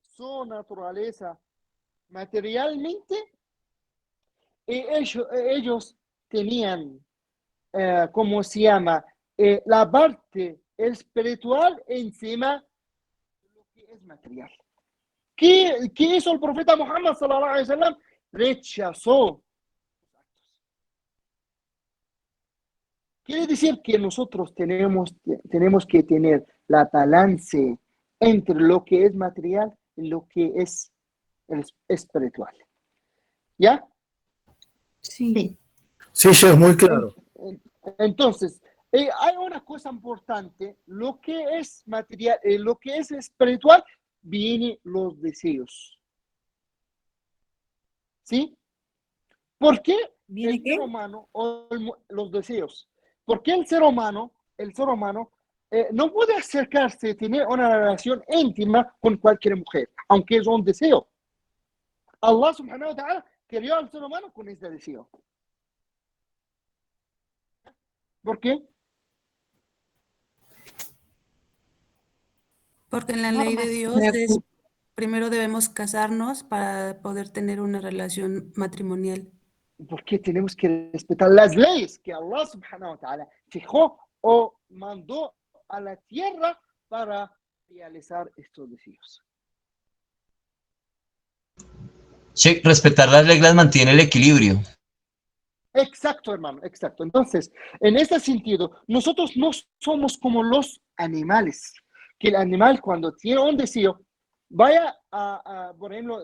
Speaker 1: su naturaleza materialmente, y ellos tenían, ¿cómo se llama? La parte espiritual encima de lo que es material. ¿Qué hizo el profeta Muhammad sallallahu alaihi wasallam? Rechazó. Quiere decir que nosotros tenemos que tener la balance entre lo que es material y lo que es espiritual. ¿Ya?
Speaker 9: Sí.
Speaker 19: Sí, Sheikh, muy claro.
Speaker 1: Entonces, hay una cosa importante, lo que es material, lo que es espiritual, vienen los deseos. ¿Sí? ¿Por qué el ser humano, los deseos? ¿Por qué el ser humano no puede acercarse, tener una relación íntima con cualquier mujer, aunque es un deseo? Allah subhanahu wa ta'ala creó al ser humano con ese deseo. ¿Por qué?
Speaker 18: Porque en la ley de Dios primero debemos casarnos para poder tener una relación matrimonial.
Speaker 1: Porque tenemos que respetar las leyes que Allah subhanahu wa ta'ala fijó o mandó a la tierra para realizar estos deseos.
Speaker 3: Sí, respetar las reglas mantiene el equilibrio.
Speaker 1: Exacto, hermano, exacto. Entonces, en este sentido, nosotros no somos como los animales, que el animal cuando tiene un deseo, vaya por ejemplo,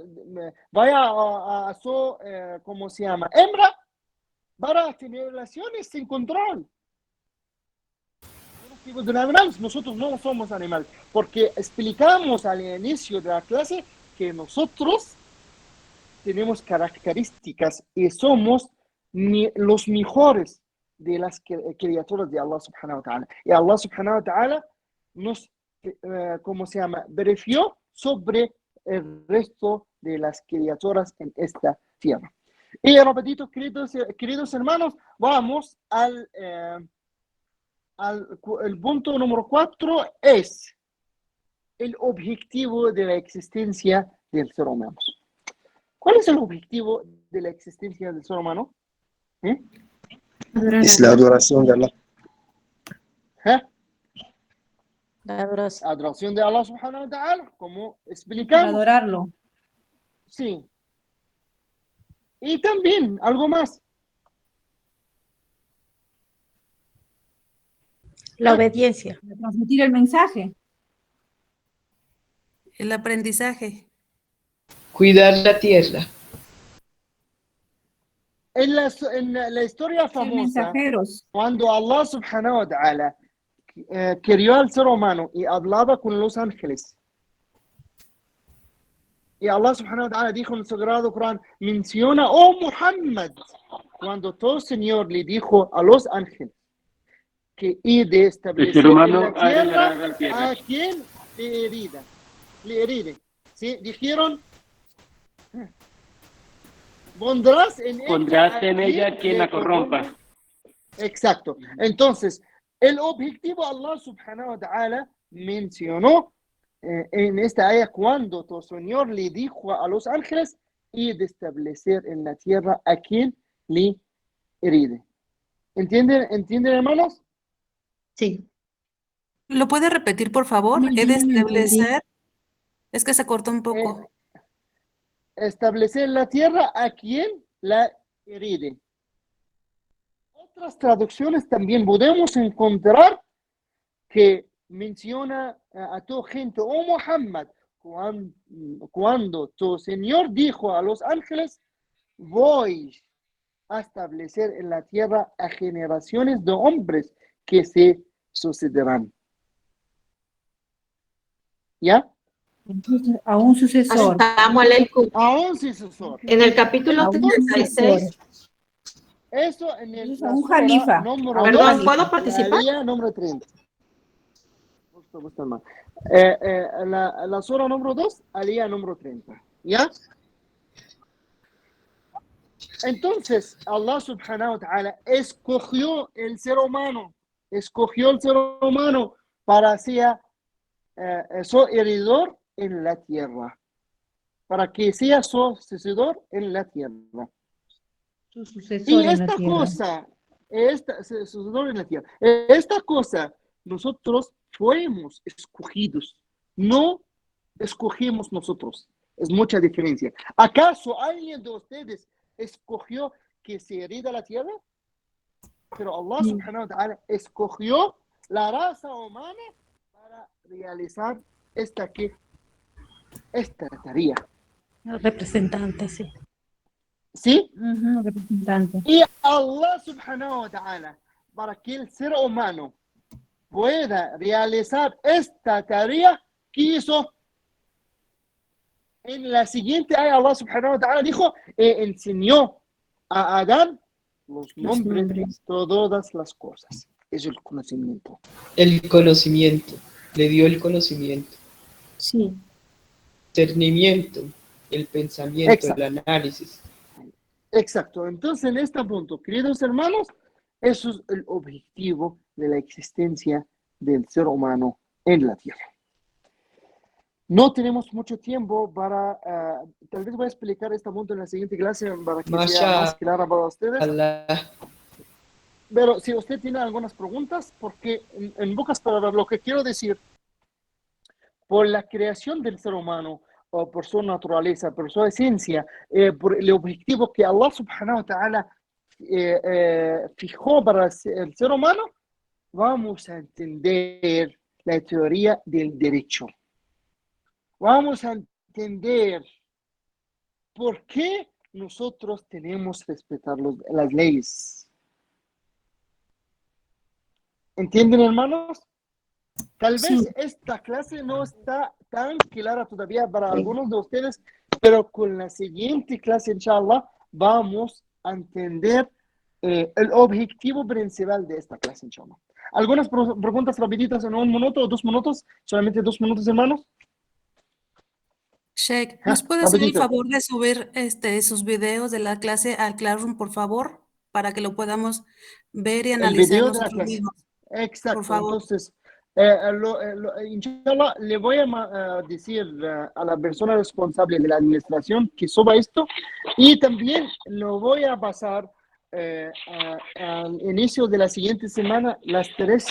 Speaker 1: vaya a su, ¿cómo se llama? Hembra para tener relaciones sin control. Los tipos de animales, nosotros no somos animales, porque explicamos al inicio de la clase que nosotros tenemos características y somos los mejores de las criaturas de Allah subhanahu wa ta'ala. Y Allah subhanahu wa ta'ala nos, ¿cómo se llama?, verificó sobre el resto de las criaturas en esta tierra. Y rapidito, queridos hermanos, vamos al el punto número 4, es el objetivo de la existencia del ser humano. ¿Cuál es el objetivo de la existencia del ser humano?
Speaker 6: Es la adoración de Allah.
Speaker 17: La
Speaker 1: adoración de Allah subhanahu wa ta'ala, como explicamos.
Speaker 5: Para adorarlo.
Speaker 1: Sí. Y también algo más.
Speaker 17: La obediencia.
Speaker 5: Para transmitir el mensaje.
Speaker 8: El aprendizaje.
Speaker 14: Cuidar la tierra.
Speaker 1: En la historia famosa, cuando Allah subhanahu wa ta'ala creó al ser humano y hablaba con los ángeles, y Allah subhanahu wa ta'ala dijo en el Sagrado Corán, menciona, oh Muhammad, cuando todo Señor le dijo a los ángeles que y de establecer en la tierra a quien le heride. ¿Sí? Dijeron, pondrás en ella quien la corrompa. Exacto. Entonces, el objetivo Allah subhanahu wa ta'ala mencionó en esta ayah cuando tu Señor le dijo a los ángeles y de establecer en la tierra a quien le heride. ¿Entienden, hermanos?
Speaker 8: Sí. ¿Lo puede repetir, por favor? He de establecer. Es que se cortó un poco.
Speaker 1: Establecer en la tierra a quien la heride. Otras traducciones también podemos encontrar que menciona a tu gente, oh Muhammad, cuando tu Señor dijo a los ángeles, voy a establecer en la tierra a generaciones de hombres que se sucederán. ¿Ya?
Speaker 5: Entonces, a un sucesor.
Speaker 1: A un sucesor.
Speaker 21: En el capítulo 36.
Speaker 1: Eso en el
Speaker 5: un jalifa.
Speaker 21: Perdón, ¿puedo participar?
Speaker 1: La número 30. La sura número 2, alía número 30. ¿Ya? Entonces, Allah subhanahu wa ta'ala escogió el ser humano para ser su heredor en la tierra, para que sea su sucesor en la tierra.
Speaker 5: Su sucesor
Speaker 1: y
Speaker 5: en la tierra.
Speaker 1: Sucesor en la tierra. Esta cosa, nosotros fuimos escogidos, no escogimos nosotros. Es mucha diferencia. ¿Acaso alguien de ustedes escogió que se hereda la tierra? Pero Allah subhanahu wa ta'ala escogió la raza humana para realizar esta tarea.
Speaker 17: El representante, sí.
Speaker 1: ¿Sí?
Speaker 5: Representante.
Speaker 1: Y Allah subhanahu wa ta'ala, para que el ser humano pueda realizar esta tarea, quiso en la siguiente ayah Allah subhanahu wa ta'ala dijo, enseñó a Adán los nombres de todas las cosas. Es el conocimiento.
Speaker 14: El conocimiento. Le dio el conocimiento.
Speaker 9: Sí.
Speaker 14: Discernimiento, el pensamiento,
Speaker 1: Exacto.
Speaker 14: El análisis.
Speaker 1: Exacto. Entonces, en este punto, queridos hermanos, eso es el objetivo de la existencia del ser humano en la Tierra. No tenemos mucho tiempo para, tal vez voy a explicar este punto en la siguiente clase para que sea más clara para ustedes. Pero si usted tiene algunas preguntas, porque en pocas palabras lo que quiero decir, por la creación del ser humano, o por su naturaleza, por su esencia, por el objetivo que Allah subhanahu wa ta'ala fijó para el ser humano, vamos a entender la teoría del derecho. Vamos a entender por qué nosotros tenemos que respetar las leyes. ¿Entienden, hermanos? Tal vez esta clase no está tan clara todavía para algunos de ustedes, pero con la siguiente clase, inshallah, vamos a entender el objetivo principal de esta clase, inshallah. ¿Algunas preguntas rapiditas en 1 minuto o 2 minutos? Solamente 2 minutos, hermanos.
Speaker 10: Sheikh, ¿nos puede hacer el favor de subir sus videos de la clase al Classroom, por favor? Para que lo podamos ver y analizar
Speaker 1: El video de la
Speaker 10: nosotros
Speaker 1: clase.
Speaker 10: mismos.
Speaker 1: Exacto.
Speaker 10: Por favor.
Speaker 1: Entonces, inshallah, le voy a decir a la persona responsable de la administración que suba esto, y también lo voy a pasar al inicio de la siguiente semana las 3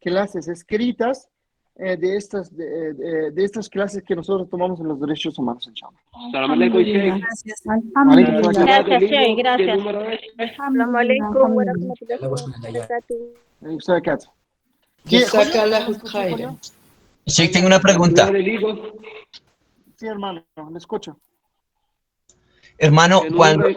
Speaker 1: clases escritas de estas clases que nosotros tomamos en los derechos humanos, inshallah.
Speaker 10: Gracias.
Speaker 17: Gracias, Sheikh, gracias.
Speaker 22: Assalamu alaikum wa rahmatullahi wa barakatuh.
Speaker 3: Sheikh, tengo una pregunta.
Speaker 1: Sí, hermano, le escucho.
Speaker 3: Hermano, cuando,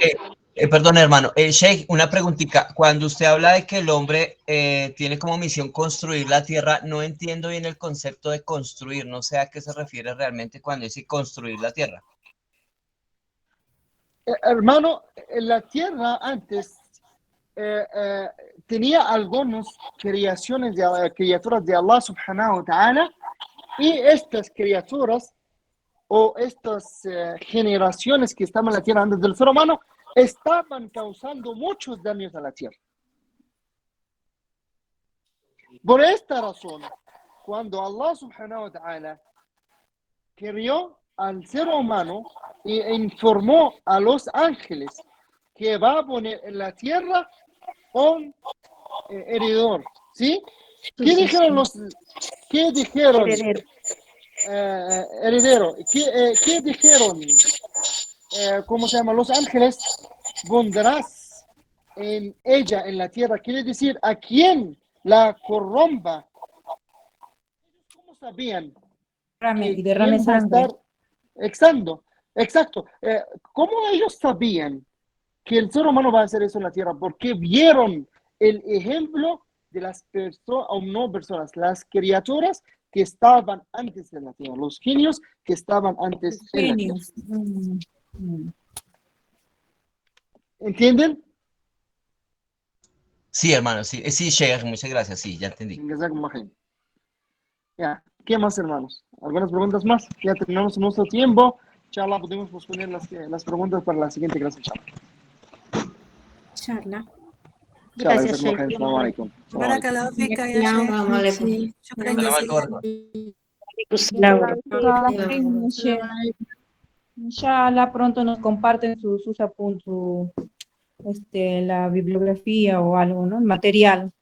Speaker 3: perdón, hermano, Sheikh, una preguntita. Cuando usted habla de que el hombre tiene como misión construir la tierra, no entiendo bien el concepto de construir. No sé a qué se refiere realmente cuando dice construir la tierra.
Speaker 1: Hermano, la tierra antes tenía algunas criaturas de Allah subhanahu wa ta'ala, y estas criaturas o estas generaciones que estaban en la tierra antes del ser humano estaban causando muchos daños a la tierra. Por esta razón, cuando Allah subhanahu wa ta'ala creó al ser humano e informó a los ángeles que va a poner en la tierra un heredor, ¿sí? ¿Qué dijeron heredero? ¿Qué dijeron? ¿Cómo se llama? Los ángeles, pondrás en ella, en la tierra. Quiere decir, ¿a quién la corrompa? ¿Cómo sabían?
Speaker 5: Y derrame sangre.
Speaker 1: Exacto. ¿Cómo ellos sabían que el ser humano va a hacer eso en la tierra? Porque vieron el ejemplo de las personas, o no personas, las criaturas que estaban antes en la tierra, los genios que estaban antes en la tierra. ¿Entienden?
Speaker 3: Sí, hermano, sí, Sheikh, muchas gracias, sí, ya entendí.
Speaker 1: Ya, ¿qué más, hermanos? ¿Algunas preguntas más? Ya terminamos nuestro tiempo. Inshallah, podemos posponer las preguntas para la siguiente clase.
Speaker 17: Charla.
Speaker 1: Gracias,
Speaker 17: Sheikh.
Speaker 1: Assalamu alaikum.
Speaker 10: Barakallahu fika, ya Sheikh. Shukran jazilan.
Speaker 5: Inshallah, pronto nos comparten sus apuntes, la bibliografía o algo, ¿no? El material.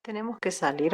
Speaker 23: Tenemos que salir.